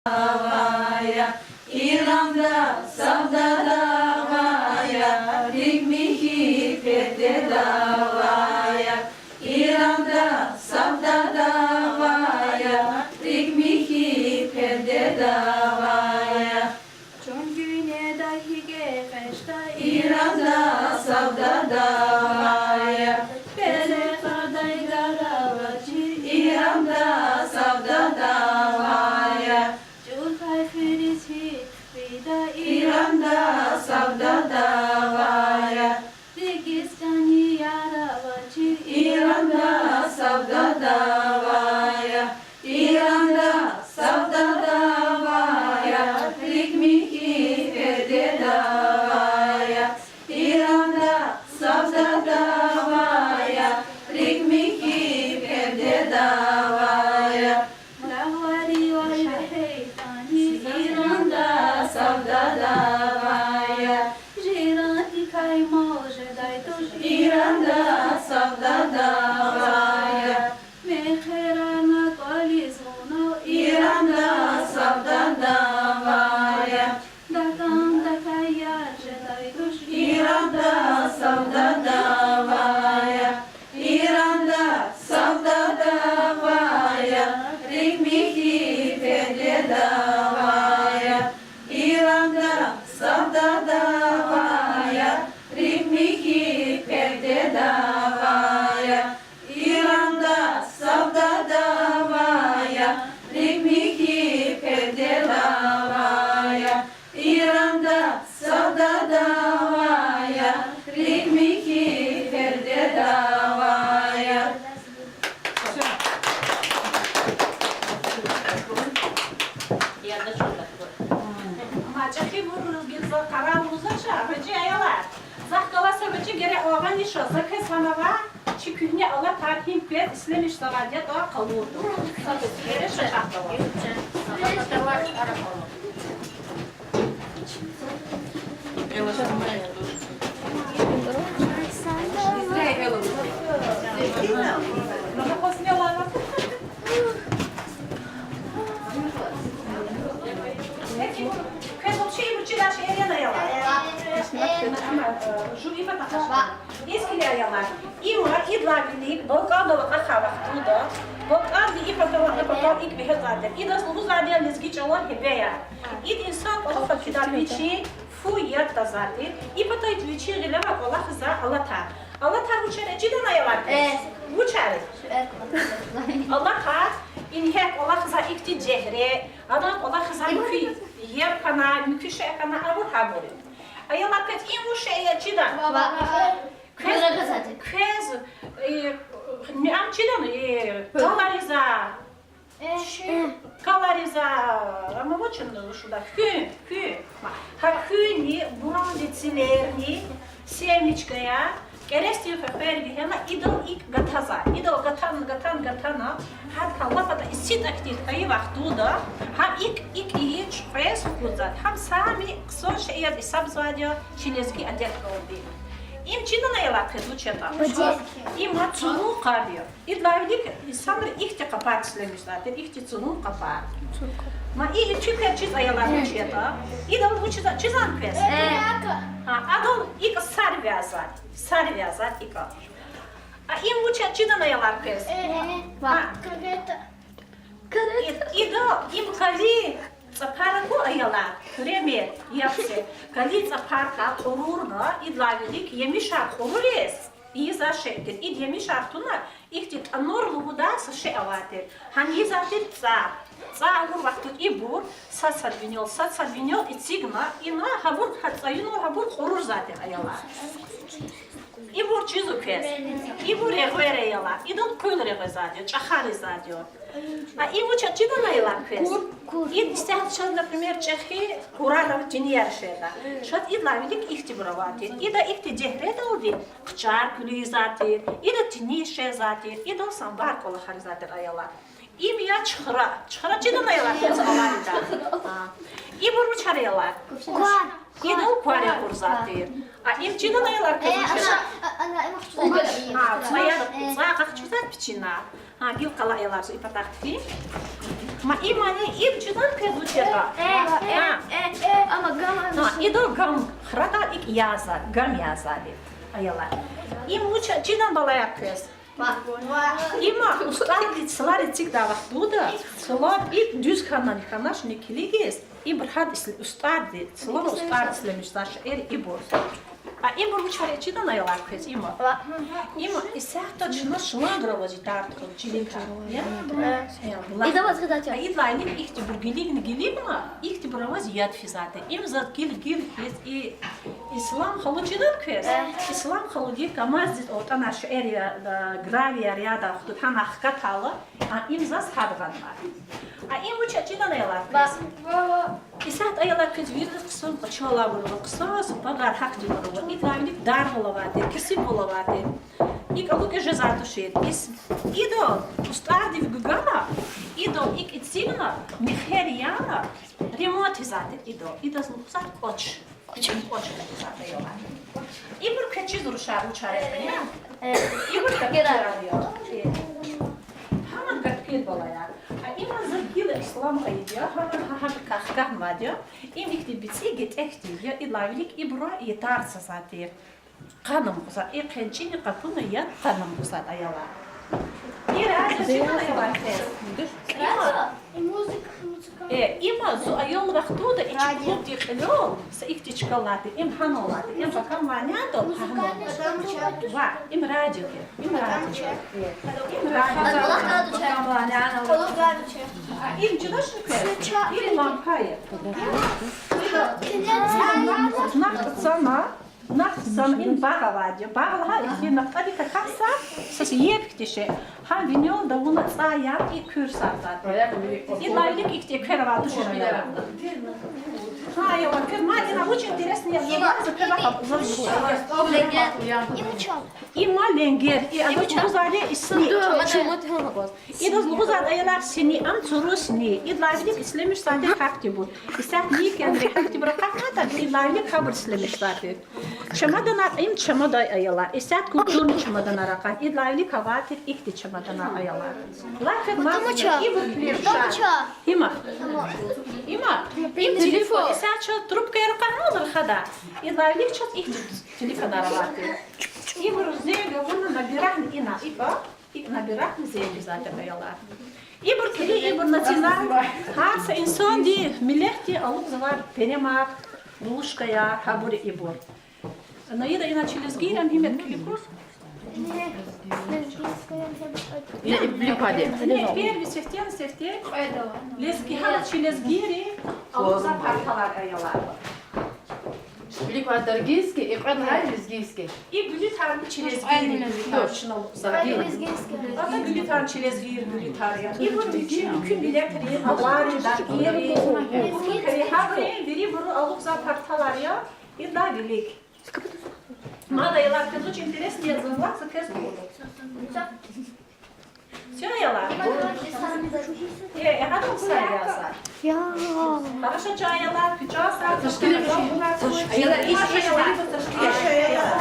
davaya, İran'da savda davaya, Rikmihi fethe davaya, İran'da savda davaya, Rikmihi fethe davaya. Çon güne dahige feşta İran'da savda davaya, Beze karday garavacı İran'da savda davaya, Culfay firisi vida İran'da savda davaya, Registani yaravacı İran'da savda davaya, İran'da savda davaya, Rikmihi fethe davaya, İran'da savda davaya, Rikmihi fethe davaya, Lahvari vay heytani İran'da savda davaya, Jirani kayma jeday tuş İran'da savda davaya, Meherana kalizuna İran'da savda davaya, Dakan dakayar jeday tuş İran'da savda davaya, İran'da savda davaya, Rikmihi fethe davaya, İran'da savda davaya, Rikmihi fethe davaya, İran'da savda davaya, Rikmihi fethe davaya, İran'da savda davaya, Rikmihi fethe davaya. Maçaki vururuz biz kararımıza şarkıcı ayalar. Zahkala sebeci gere oğan işo zakı sanava çikünye ala tarhim pet İslam iştaradiyat o kalurdu. Sabit gere şaşakta var. Sabit var ara kalur. Nada kosne var. Каймо чи му чи даше ерена јала. Жури има така. Искали јала. Има идлавини, балканова ахава туда. Балкан и патала на патал ик бе хазаде. И да служу задија лезгичала хебеја. И инсан офа кида бичи фу јата зади. И патай бичи релева Аллах за Аллата. Аллата учере ҷидана јала. Учере. Аллата in hek Allah za ikti cehre, adam Allah za mükü yer kana, mükü şey kana avur haburi. Ayala pet in bu şeye çida. Kez, ne am çida kalariza, kalariza, ama bu çında şurada hün. Ha hünni, buran dicilerni, sevniçkaya. Keresti feferi bihema idol ik gataza, idol gatana, had kalafata isit aktif kayı vaktuda, ham ik iyi çpres kuzat, ham sami kso şeyler isab zadya çilezgi adet oldu. İm çiğdana yalak keduçeta. İm ha çunu kabiyo. İdlavlik insanlar ihti kapat istemiş zaten, ihti çunu kapat. Ma iyi çünkü çiz ayalar uçeta. İdol uçeta çizan pes. Adol ik sar vязать ik. А им учат чидана ялар пес. Идо им кали цапараку аяла креме япсе. Кали цапарка хорурна идлавилик емиша хорурес. И за шетер. И емиша туна ихтит анор лугуда са ше аватер. Хан изатер ца агур вақтут ибур садвиньол и цигна и на хабур хацаюно хабур хорур затер аяла. İbur çizu pes, İbur reğvere yala, İdon kul reğve zadyo, çahari zadyo. A İbur çaçida na yala pes. İd istehat şad, например, Çehi kurara ciniyar şeyda. Şad idlavilik ihtibravati. İda ihti cehre de oldu. Kçar külü zatir, İda tini şey zatir, İda sambar kola hari zatir ayala. İm ya çıhra çida na yala pes alarida. İbur mu çare yala? İdol kuarya kurzatı. A im çiğden ayalar kızmış. Ana ima хочу Ha, цвая как чудат пчина. Ha, gil kala ayalar su ipatakti. Ma imani im çiğden kızmışa. Ama gama Ha, idol gam hrata ik yaza, gam yazadı ayalar. Im uça çiğden balaya kız. Ima ustadi slari cik da vaktuda, slab ilk düz kanan kanaş nikiligis. İm berhad ustadi, slab ustadi slemiştaş ibor. A ibor uçare çiğden ayalar kız ima. Ima isahta çına şlandrovazi tartı çilinka. Ya? И давай сказать. А идлайник ихти бургилигни гилибна, ихти бураваз яд физате. Им зад гил хес и ислам халуджидан кес. Ислам халуджи камаздит от анаш эрия гравия ряда хту танах катала, а им зас хадганмар. А им учачидан аялар кес. Исат аялар кес вирдис кысын кычала буру кысас багар хакти буру. Идлайник дар болавате, киси болавате. Ik ook eens uit shit. Is idol, ustadi vgana, idol ik itsigna, Nigeriana, remote zate idol. Idol zat koç. Koç zate yola. İbur kaçı duruşar uçare ya. İbur kaçı arıyor. Hemen kaçı bolaya. İman zırgıyla İslam ayıdiyor. Hemen kahkah madıyor. İmikti bitsi git ehtiyor. İlavilik ibra yetarsa zaten. Kanım kuzat, kençini kapını yan kanım kuzat ayalar. İra zıcıdan ayalar kes. İma zu ayol vaktu da içi klub dikiliyor. Sa ihti çıkalatı, im hanolatı, im bakan vanyato hanolatı. Va, im radyo ki, im radyo. Im radyo. Im çıdaşlı kes. İri lampaya. Nachtsam in Bagavadio. Bagavaha iki naftali kakasa. Sas yepktishe. Ha vinyon da buna tsaya i kürsartat. İlaylik ikti kırva düşünüyor. Ha ya bak madina очень интересная забавка, İma lenger, bu zade isni. İdaz bu zade ayalar seni am çuru seni. İlaylik islamış zade hakti bu. İsah ni kendi hakti bırakmadan İlaylik kabul islamış zade. Çamadanlar im çamaday ayalar. İsah kulturlu çamadanlar akan. İlaylik havatir ikti çamadanlar ayalar. Lakin mazda İbu klirşa. İma. İma. İm telefon. İsah ço trubkaya rukan olur хада. İlaylik çot ikti telefon aravatı. İbur zeyga bunu nabirahni ina ipa. İp nabirahni zeyga zaten ayalar. İbur kili İbur nacional. Harsa insan di milehti alıp zavar penemak. Лужкая, хабури и бор. Но еда иначе лезгирам химет кликус. Нет, первый сефтер. Лезги халачи лезгири, а луза парталар аялар. Бликва даргийский и квадрат лезгийский. И гулитар лезгири, точно лузагир. Ата гулитар лезгири, гулитария. И вот bütün biletleri, avari, dargiri, kari habri, veri buru aluzа парталар ya. İlla bilik. Надо ела, это очень интересно, я зазваться к этому. Все, ела? Я готов саяса. Хорошо, чай ела, печаса, ела, ела.